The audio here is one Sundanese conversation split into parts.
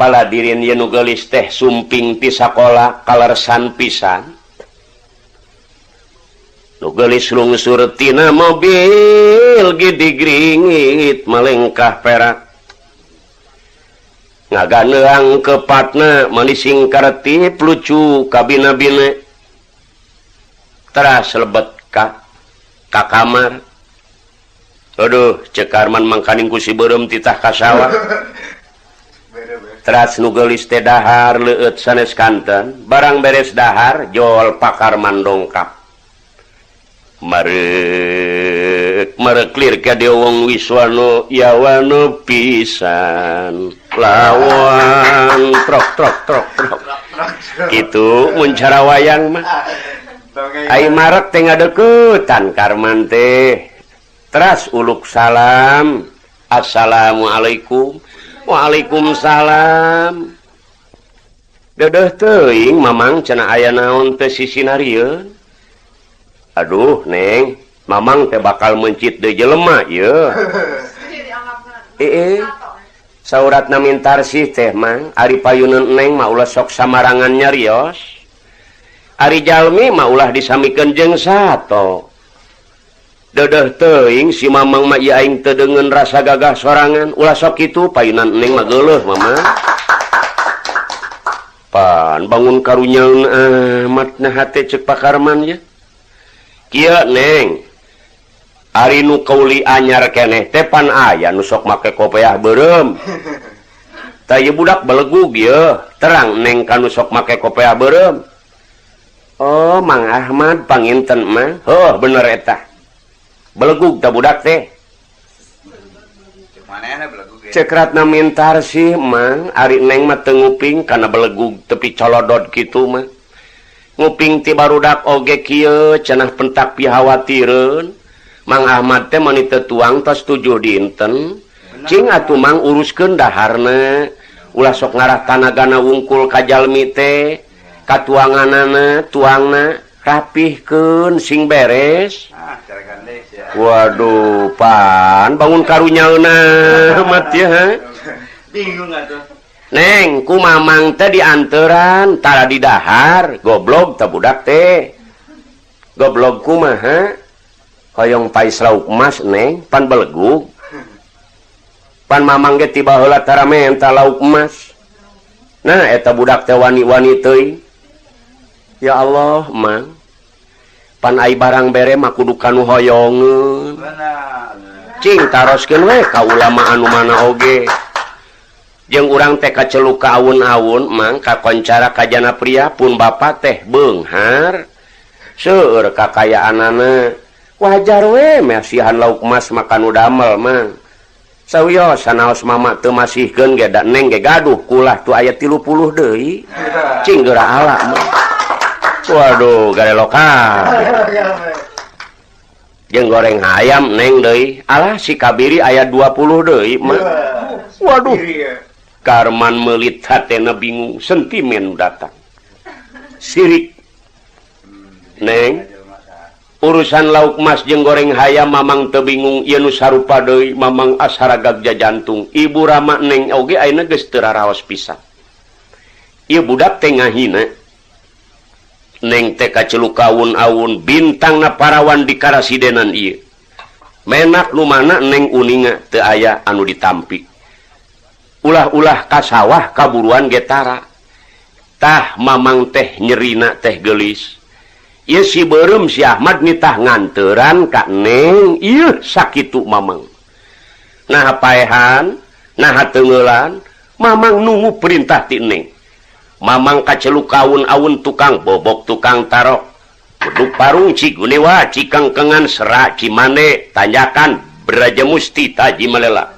paladirin ye nu geulis teh sumping ti sakola kalersan pisan nu geulis lungsur tina mobil gidigringit malengkah perak ngaganeang kepatna manising karetip lucu kabina-bina teras lebet ka kamar. Aduh cek Arman mangkaning ku si beureum titah ka sawah teras nu geulis teh dahar leueut sanes kanten barang beres dahar jol Pak Arman dongkap marek lir ka Dewong Wiswano yawano pisan lawan trok kitu mun cara wayang mah ai marek teh ngadeuketan Karman teh teras uluk salam assalamualaikum waalaikumsalam dedeh teuing mamang cenah aya naon teh sisinarieun aduh neng mamang teh bakal mencit deui jelema ieu sauratna mintarsih teh mang ari payuneun neng mah ulah sok samarangan nyarios ari jalmi mah ulah disamikeun jeung sato dedeh teuing si mamang mah ieu aing teu deungeun rasa gagah sorangan ulah sok kitu payunan neng mah geuleuh mamang pan bangun karunyaeun amat nah hate ceuk Pak Arman ya kieu neng ari nu kauli anyar keneh teh pan aya nu sok make kopiah beureum tah ieu budak belegug ieu terang neng kanu sok make kopiah beureum oh Mang Ahmad panginten mah heuh bener eta belegug ta budak teh cekratna mintarsih mang ari neng mah teu nguping kana belegug tepi colodot kitu mah nguping ti barudak oge kieu cenah pentak pihawatireun Mang Ahmad teh mani teu tuang tos 7 dinten cing atuh mang uruskeun daharna ulah sok ngarah tanagana wungkul ka jalmi teh katuanganana tuangna rapihkeun sing beres waduh pan bangun karunyaeuna amat ya bingung atuh neng ku mamang teh dianteran tara di dahar goblok teh budak teh goblok kumaha hoyong pais lauk emas neng pan belegug pan mamang ge tiba heula tara menta lauk emas nah eta budak teh wani-wani teuing ya Allah mang pan ai barang bere mah kudu kanu hoyongeun cing taroskeun we ka ulama anu mana oge jeung urang teh kaceluk ka awun-awun mang kakoncara kajana pria pun bapa teh beunghar seueur kakayaanana wajar we mesihan lauk emas makan udamel mang sawios sanaos mama teu masihkeun ge da neng ge gaduh kulah tu aya 30 deui cing geura ala mah waduh gare lokal jeung goreng ayam neng deui alah si kabiri aya 20 deui mah waduh Karman meulit hatena bingung sentimen datang sirik neng urusan lauk mas jeung goreng hayam mamang teu bingung ieu nu sarupa deui mamang asharagag jajantung ibu rama neng oge ayeuna geus teu raraos pisan ieu budak teh ngahina neng teh kaceluk awun-awun bintangna parawan di karasidenan ieu menak nu mana neng uninga teu aya anu ditampi ulah-ulah ka sawah kaburuan getara tah mamang teh nyerina teh geulis ieu si beureum si Ahmad nitah nganteran ka neng ieu sakitu mamang nah paehan nah teungeulan mamang nunggu perintah ti neng mamang kaceluk awun-awun tukang bobok tukang tarok beduk parung cigunewa cikengkengan serak cimande tanjakan beraja musti taji melela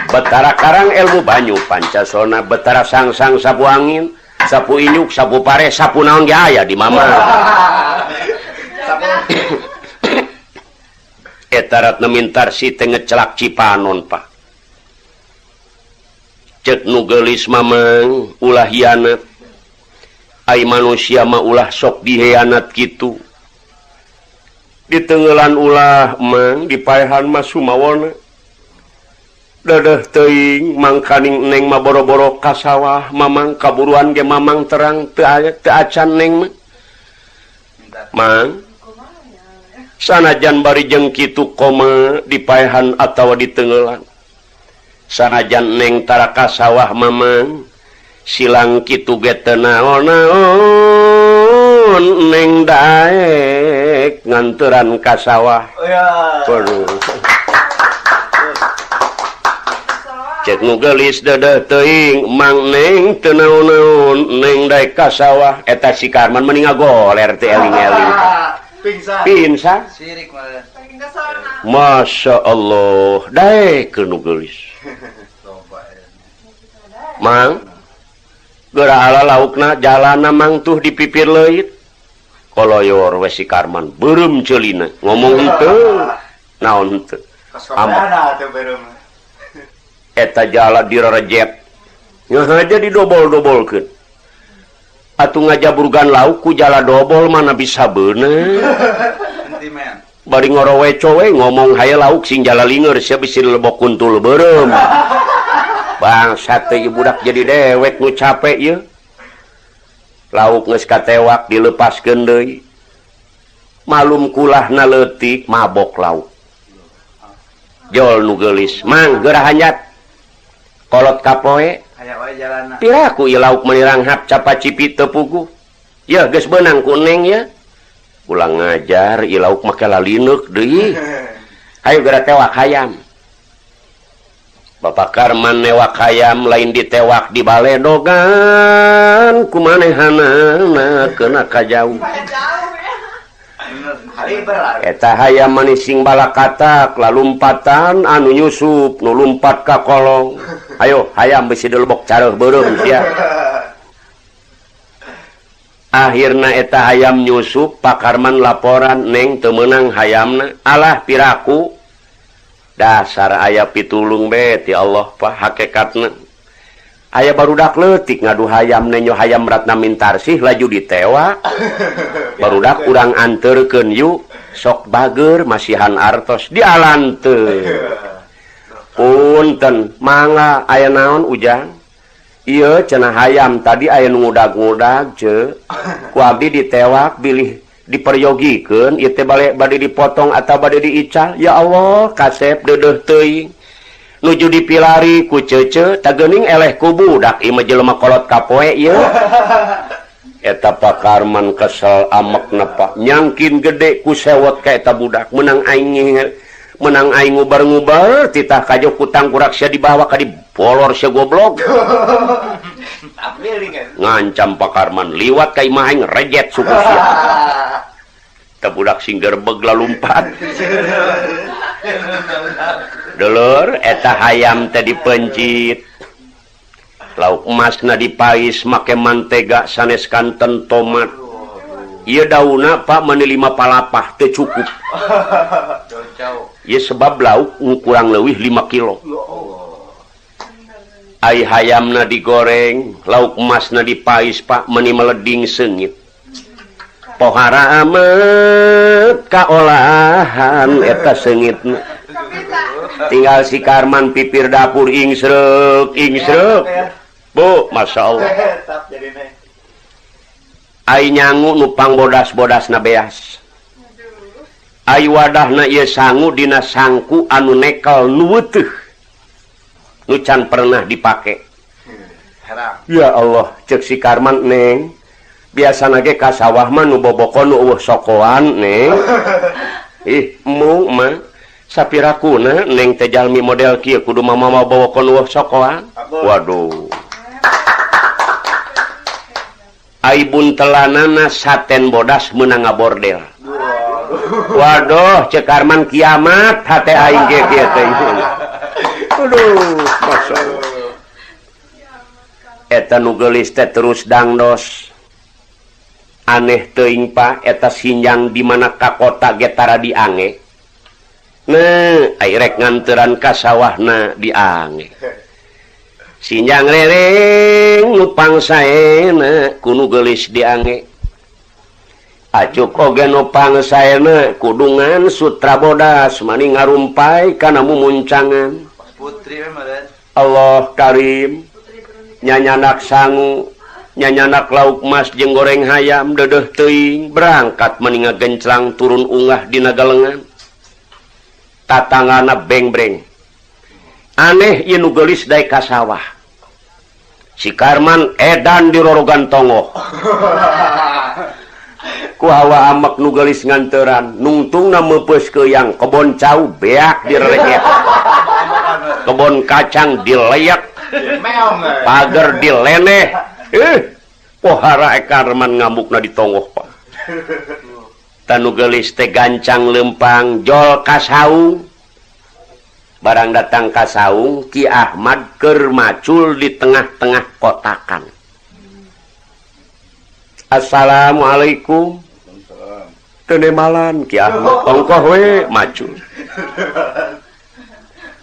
betara karang ilmu banyu pancasona betara sang-sang sapu angin sapu inyuk sapu pare sapu naon ge aya di mama etaratna mintarsi teh ngecelak Cipanon Pak cek nu geulis mamang ulah hianat ai manusia mah ulah sok dihianat kitu di teungeulan ulah mang di paehan mah sumawona Dadeuh teuing mangkaning Neng mah boro-boro ka sawah mamang kaburuan ge mamang terang teu acan Neng mah mang sanajan bari jeung kitu koma di paehan atawa di teungelan sanajan Neng tara ka sawah mamang silang kitu ge teu naon Neng daek nganteuran ka sawah cek nu geulis dadeuh teuing mang Neng teu naon-naon Neng daek ka sawah eta si Karman mending ngagoler teh eling-eling pingsan sirik mah Masya Allah daek ke nu geulis mang geura ala laukna jalana mang tuh di pipir leuit koloyor we si Karman beureum ceulina ngomong henteu naon henteu amat eta jala direjet ngahaja didobol-dobolkeun atuh ngajabrugan lauk ku jala dobol mana bisa beuneu bari ngorowe cowe ngomong haye lauk sing jala linger sia bisi lebok kuntul beureum bangsat teh budak jadi dewek nu capek ieu lauk geus katewak dilepaskeun deui malum kulahna leutik mabok lauk jol nu geulis mang geura hanjat kolot kapoe aya wae jalanna piraku ieu lauk meniranghap capacipi teu puguh yeuh geus beunang ku Neng ya ulang ngajar ieu lauk make lalineuk deui hayu geura tewak hayam Bapak Karman newak hayam lain ditewak di baledogan kumanehanana keuna ka jauh eta hayam manising balakatak lalumpatan anu nyusup nu lumpat ka kolong ayo hayam bisi dilebok careuh beureum sia akhirna eta hayam nyusup Pak Karman laporan Neng teu meunang hayamna alah piraku dasar aya pitulung be ti Allah Pak hakikatna aya barudak leutik ngadu hayam nenyo hayam ratna mintarsih laju ditewak barudak urang anterkeun yuk sok bager masihan artos dialan teu punten mangga aya naon ujang ieu cenah hayam tadi aya nu ngudag-ngudag ce ku abdi ditewak bilih diperyogikeun ieu teh bade dipotong atawa bade diical ya Allah kasep deudeuh teuing nuju dipilari ku cece tageuning eleh ku budak ieu mah jelema kolot kapoe ieu eta Pak Karman kesel amekna Pak nyangkin gede ku sewot ka eta budak menang aing ngubar-ngubar titah kajok kutang kurak sia dibawa ka dibolor sia goblok ngancam Pak Karman liwat ka imah aing rejet suku sia eta budak sing gerbeg lalumpat dulur eta hayam teh dipencit lauk emasna dipais make mantega sanes kanten tomat ieu daunna Pak meuni 5 palapah teu cukup ieu sebab lauk kurang leuwih 5 kilo ai hayamna digoreng lauk emasna dipais Pak meuni meleding seungit pohara amet kaolahan eta seungitna tinggal si Karman pipir dapur ingsrek bu Masya Allah ai nyangu nupang bodas-bodasna beas ai wadahna ieu sangu dina sangku anu nekel nu weuteuh nu can pernah dipake ya Allah cek si Karman Neng biasana ge ka sawah mah nu bobokon nu eueuh sokoan Neng ih mung mah sapirakuna Neng teh jalmi model kieu kudu mama bobokon eueuh sokoan waduh ai buntelanana saten bodas meunang ngabordel waduh cek Karman kiamat hate aing ge kieu teh aduh masyaallah eta nu geulis teh terus dangdos aneh teuing Pak eta sinjang di mana ka kota ge tara diange nah ai rek nganteuran ka sawahna diange sinjang rereng nu pangsaena kudu geulis diange acuk oge nu pangsaena kudungan sutra bodas mani ngarumpai kana mumuncangan Allah Karim nyanyanak sangu nyanyanak lauk mas jeung goreng hayam dedeh teuing berangkat meninga genclang turun ungah dina galengan tatangana beng-breng aneh ieu nu geulis daek ka sawah si Karman edan di rorogan tongoh ku hawa amek nu geulis nganteuran nungtungna meupeus keuyan kebon cau beak direleket kebon kacang dileyak pager dileneh pohara Karman ngamukna di tongoh Pak tanu geulis teh gancang lempang jol ka saung barang datang ka saung Ki Ahmad keur macul di tengah-tengah kotakan Assalamualaikum tenemalan Ki Ahmad ongkoh we macul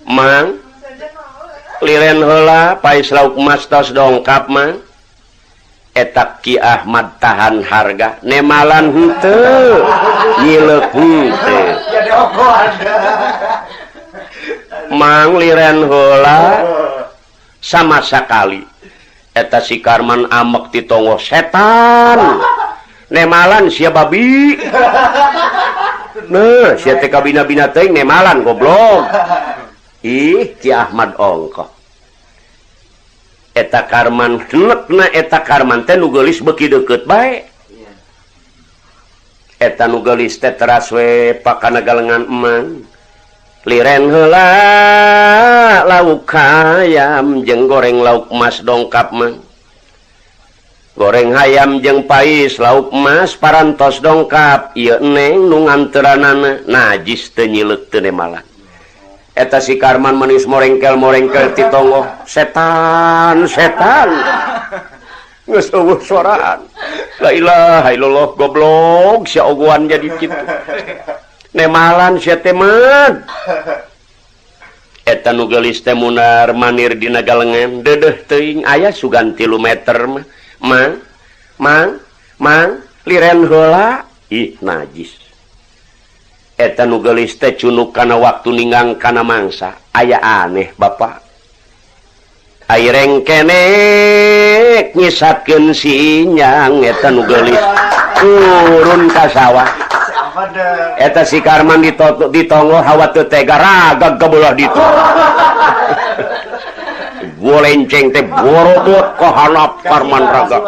Mang liren heula pais lauk mas tos dongkap Mang eta Ki Ahmad tahan harga nemalan henteu nyileuk henteu Mang liren heula sama sakali eta si Karman amek di tongoh setan nemalan sia babi nah sia teh kabina-bina teuing nemalan goblok ih Ki Ahmad ongkoh eta Karman henekna eta Karman teh nu geulis beuki deukeut bae eta nu geulis teh teras we pakana galengan emang liren heula lauk hayam jeung goreng lauk mas dongkap Mang goreng hayam jeung pais lauk mas parantos dongkap ieu neng nu nganteuranana najis teu nyileuk teu nemalan eta si Karman manis morengkel-morengkel ti tongoh setan geus eueuh soraan la ilaha illallah goblok sia ogoan jadi kitu nemalan sia teh mad eta nu geulis teh munar manir dina galengan dedeh teuing aya sugan 3 meter mah mang liren heula ih najis eta nu geulis teh cunuk kana waktu ninggang kana mangsa aya aneh Bapak aireng kenek nyisatkeun sinyang eta nu geulis turun ka sawah eta si Karman ditongoh hawa teu tega ragag kabelah ditu golenceng teh borobot ka hanap Karman ragag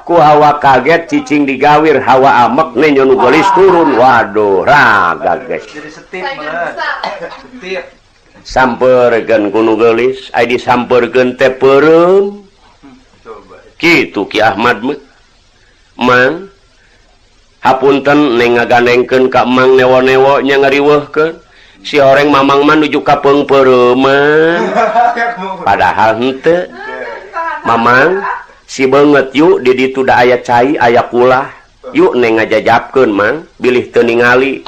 ku hawa kaget cicing digawir hawa amek nih nu geulis turun waduh ragag guys jadi setip sampeurkeun ku nu geulis aya disampeurkeun teh peureum kitu Ki Ahmad mah Mang hapunten neng ngagandengkeun ka Mang newo-newo nya ngariweuhkeun si horeng mamang mah nuju ka peungpeureuman padahal henteu Mamang si beungeut yuk di ditu da aya cai aya kulah yuk neng ngajajabkeun Mang bilih teu ningali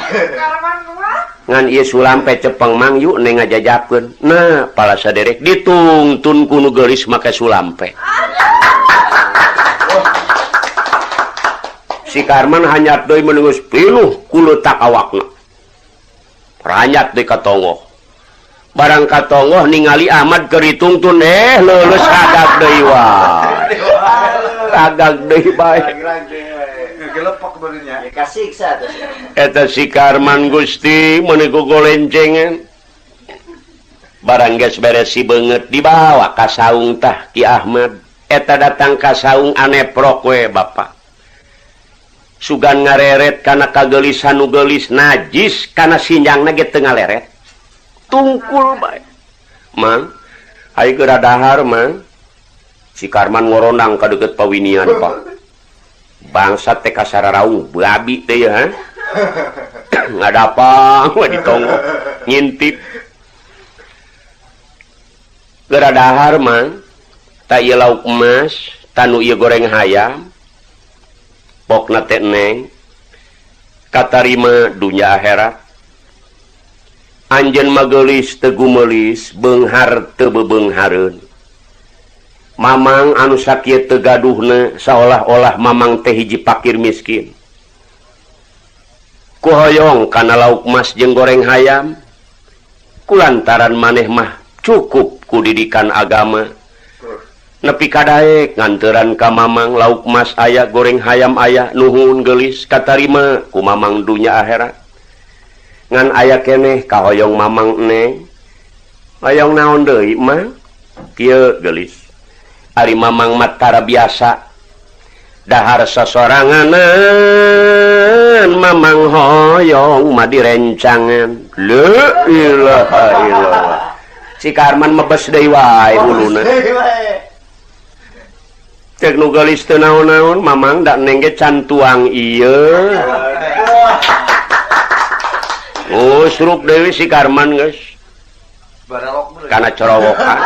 ngan ieu sulampe cepeng Mang yuk neng ngajajabkeun nah pala saderek ditungtun ku nu geulis make sulampe si Karman hanyat deui meungeus pinuh ku leutak awakna ranyat deui ka tongoh barang ka tongoh ningali Ahmad keur ditungtun leuleus ragag deui wae ragag deui bae gelepek beunnya kasiksa teh eta si Karman Gusti meuni ku golencengan barang geus beres si beungeut dibawa ka saung tah Ki Ahmad eta datang ka saung aneprok we Bapak sugan ngareret kana kageulisan nu geulis najis kana sinjangna ge teu ngaleret tungkul bae Mang aya geura dahar Mang si Karman ngorondang ka deukeut pawinian Pak bangsat teh kasararaung babi teh ya ngadapang we ditongo ngintip geura dahar Mang ta ieu lauk emas tanu ieu goreng hayam pokna teh neng katarima dunya akhirat anjeun mageulis teu gumeulis beunghar teu bebeunghareun Mamang anu sakieu teu gaduhna saolah-olah Mamang teh hiji fakir miskin ku hoyong kana lauk mas jeung goreng hayam kulantaran maneh mah cukup ku didikan agama nepi kadaek nganteran ka mamang lauk mas aya goreng hayam aya nuhun geulis katarima ku mamang dunya akhirat ngan aya keneh ka hoyong mamang neng hoyong naon deui mah kieu geulis ari mamang mah tara biasa dahar sasoranganan mamang hoyong mah direncangan la ilaha illallah si Karman mebes deui wae uluna cek nu geulis teu naon-naon mamang da neng ge can tuang ieu oh suruk deui si Karman geus kana corowokan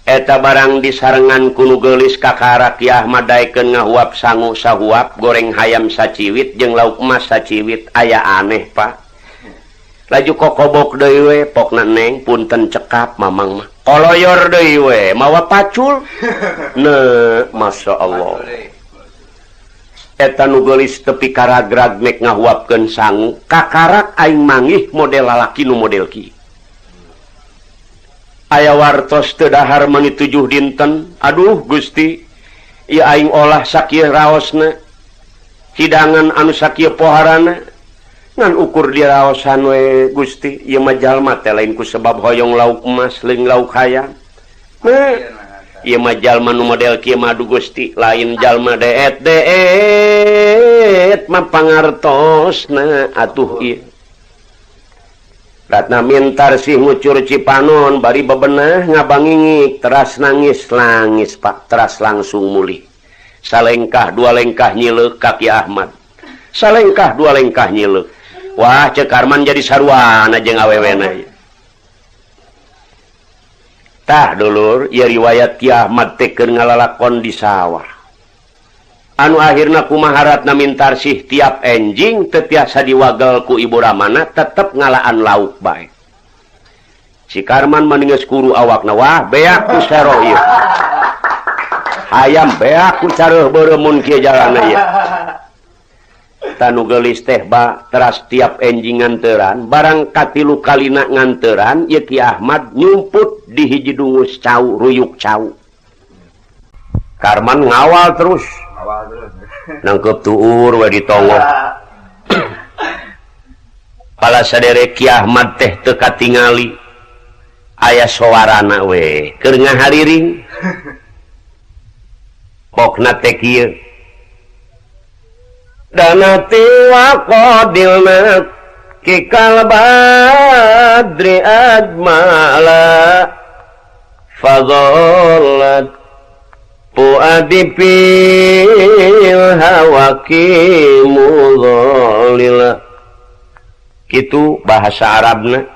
eta barang disarengan kuno geulis kakara Ki Ahmad daekeun ngahuap sangu sahuap goreng hayam saciwit jeung lauk emas saciwit aya aneh Pak laju kokobok deui we pokna neng punten cekap mamang mah koloyor deui we mawa pacul ne masyaallah eta nu geulis tepi karagrag mek ngahuapkeun sangu kakarak aing manggih model lalaki nu model kieu aya wartos teu dahar meuni 7 dinten aduh Gusti ieu aing olah sakieu raosna hidangan anu sakieu poharana ngan ukur di raosan we Gusti ieu mah jalma teh lain ku sebab hoyong lauk emas leung lauk hayam ieu mah jalma nu model kieu mah aduh Gusti lain jalma deet mah pangartosna atuh ieu Ratna mintar sih ngucur Cipanon bari bebenah ngabangingik teras nangis Pak teras langsung mulih salengkah dua lengkah nyileuk ka Ki Ahmad salengkah dua lengkah nyileuk wah cek Karman jadi sarwana jeung awewena tah dulur ieu riwayat Ki Ahmad teh keur ngalalakon di sawah anu akhirna kumaharatna mintar sih tiap enjing teu tiasa diwagel ku ibu ramana tetep ngalaan lauk bae si Karman meningeus kuru awakna wah beak ku sero ieu hayam beak ku careuh beureum mun kieu jalanna ieu tanu geulis teh ba teras tiap enjing nganteran barang katilu kalina nganteran ieu Ki Ahmad nyumput di hiji dungus cau ruyuk cau Karman ngawal terus nangkep tuur we ditongok pala sadere Ki Ahmad teh teu katingali aya sowarana we keur ngahariring pokna teh kieu danati wa qadilna kikal badri ajmala fadhallat puadipil hawaki mudhalila kitu bahasa Arabna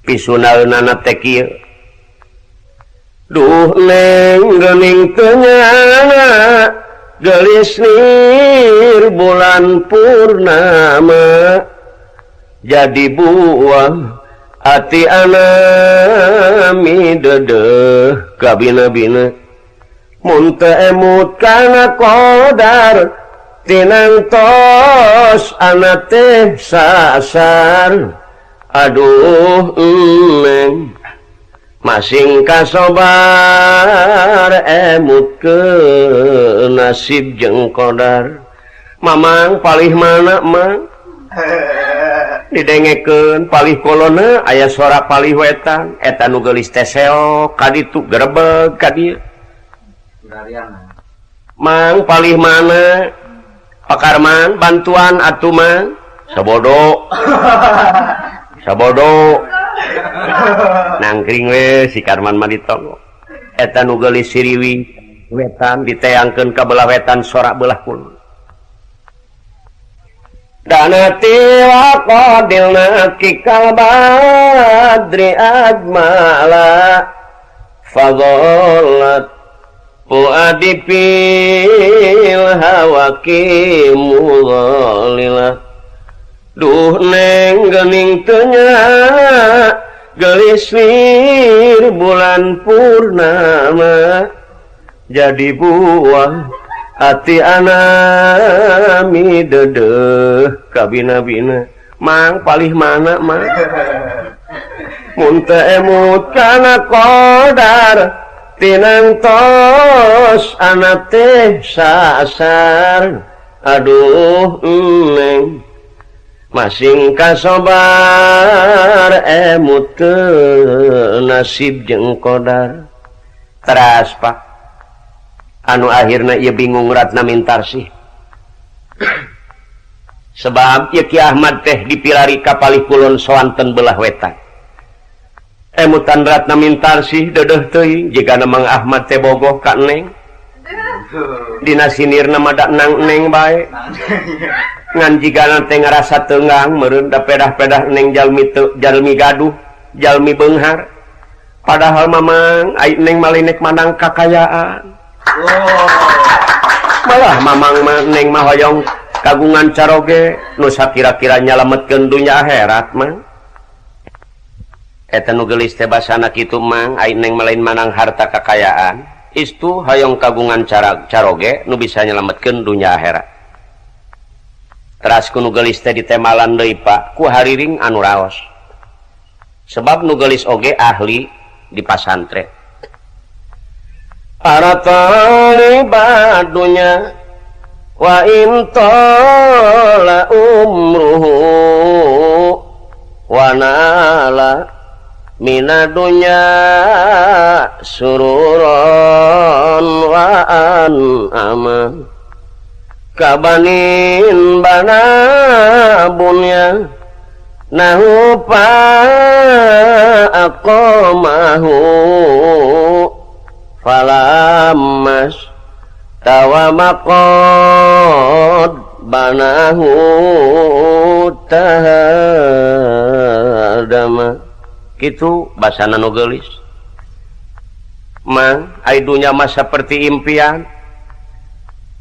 pisunaeunana teh kieu duh neng geuning teu nyana geulis nir bulan purnama jadi buah ati anami dedeh kabina-bina mun teu emut kana qadar tinang tos ana teh sasar aduh neng masing kasobar emut ke nasib jeung qadar mamang palih mana mang didengekeun palih kolona aya sora palih wetan eta nu geulis teh seo kaditu grebeg ka dieu mang palih mana Pak Karman bantuan atuh mang sabodo nangkring we si Karman mah ditonggo eta nu geulis siriwi wetan diteangkeun ka belah wetan sora belah kulon danati wa qadilna kikal badri ajmala fadhallat puadipil hawaki mudhalila duh neng geuning teu nyana geulis nir bulan purnama jadi buah ati anami dedeh kabina-bina mang palih mana mang mun teu emut kana qadar tinantos anak teh sasar aduh neng masing kasobar emut ke nasib jeung qadar teras Pak anu akhirna ieu bingung Ratna Mintarsih sebab ieu Ki Ahmad teh dipilari ka palih kulon soanten belah wetan emutan Ratna Mintarsih deudeuh teuing jigana Mang Ahmad teh bogoh ka Neng dina sinirna mada nang Neng bae ngan jigana teh ngarasa teunggang meureun da pedah-pedah Neng jalmi gaduh jalmi beunghar padahal mamang ai Neng malinek mandang kakayaan malah mamang Neng mah hoyong kagungan caroge nu sakira-kira nyalametkeun dunya akhirat mah eta nu geulis teh basana kitu mang ai Neng malain manang harta kakayaan istu hoyong kagungan caroge nu bisa nyalametkeun dunya akhirat teras ku nu geulis teh ditemalan deui Pak ku hariring anu raos sebab nu geulis oge ahli di pasantren aratali badunya wa in tala umruhu wa nala minadunya sururon wa an'ama kabanin bana bunya nahu pa aqamahu falamas tawamaqad banahu tahadama kitu basana nu geulis mang ai dunya mah saperti impian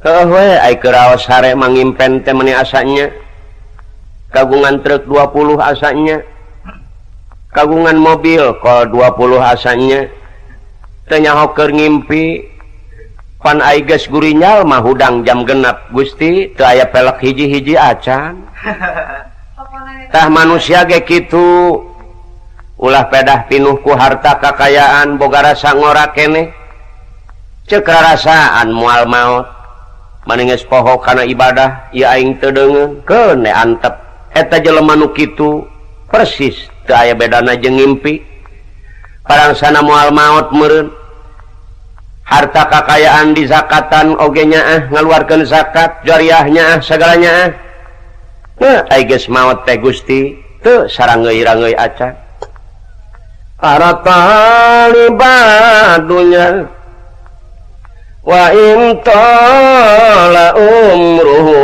heuh we ai keuraos sare mangimpen teh meuni asanya kagungan truk 20 asanya kagungan mobil kol 20 asanya teu nyaho keur ngimpi pan ai geus gurinyal mah hudang jam genep Gusti teu aya pelek hiji-hiji acan tah manusia ge kitu ulah pedah pinuh ku harta kakayaan boga rasa ngora keneh ceuk rarasaan moal maot maninges poho kana ibadah ieu aing teu deungeun keun antep eta jelema nu kitu persis teu aya bedana jeung ngimpi parangsana moal maot meureun harta kakayaan di zakatan oge nyaah ngaluarkeun zakat jariah nyaah sagalanya ai geus maot teh Gusti teu sarangeui-rangeui acan aratali badunya wa in tala umruhu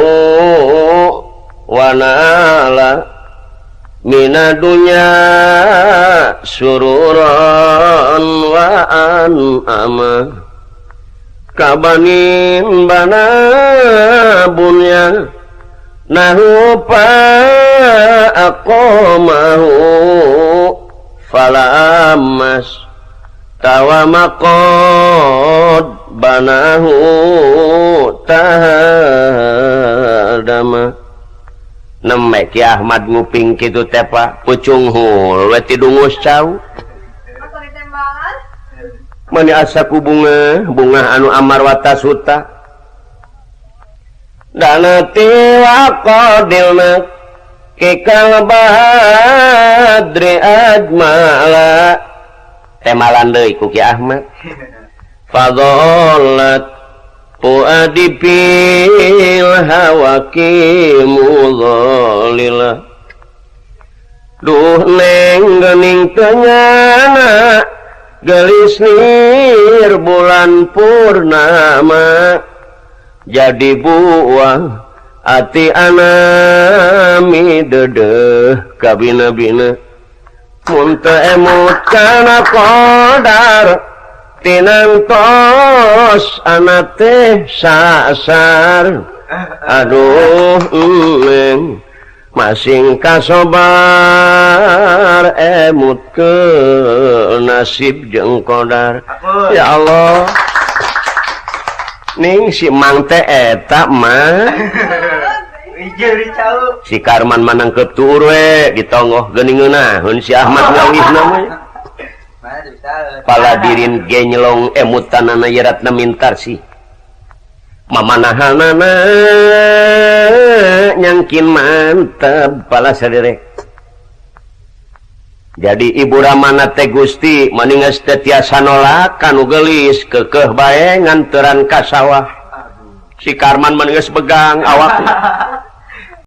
wa nala minadunya sururan wa an'ama kabanin bana bunya nahu pa aqamahu falamas tawamaqad banahu tahadama neme Ki Ahmad nguping kitu teh Pak pucung hul we ti dungus cau mani asa ku bunga anu amarwata suta dana tiwaqadilna kekal badri ajmala temalan deui ku Ki Ahmad fadhallat fuadi fil hawaki mudhalila duh neng geuning tenyana gelis nir bulan purnama jadi buah ati anami deudeuh ka bina-bina mun teu emut kana qadar tinantos anak teh sasar aduh neng masing kasobar emut ke nasib jeung qadar ya Allah ning si mang teh eta mah Ieu si Karman manangkep tur we ditongoh geuningeunna hun si Ahmad ngawihna mah paladirin ge nyelong emutanana yeratna mintar si mamanahanana nyangkin mantep pala saderek jadi ibu ramana teh Gusti maninges teh tiasa nolak kanu geulis keukeuh bae nganteran ka sawah si Karman maninges begang awak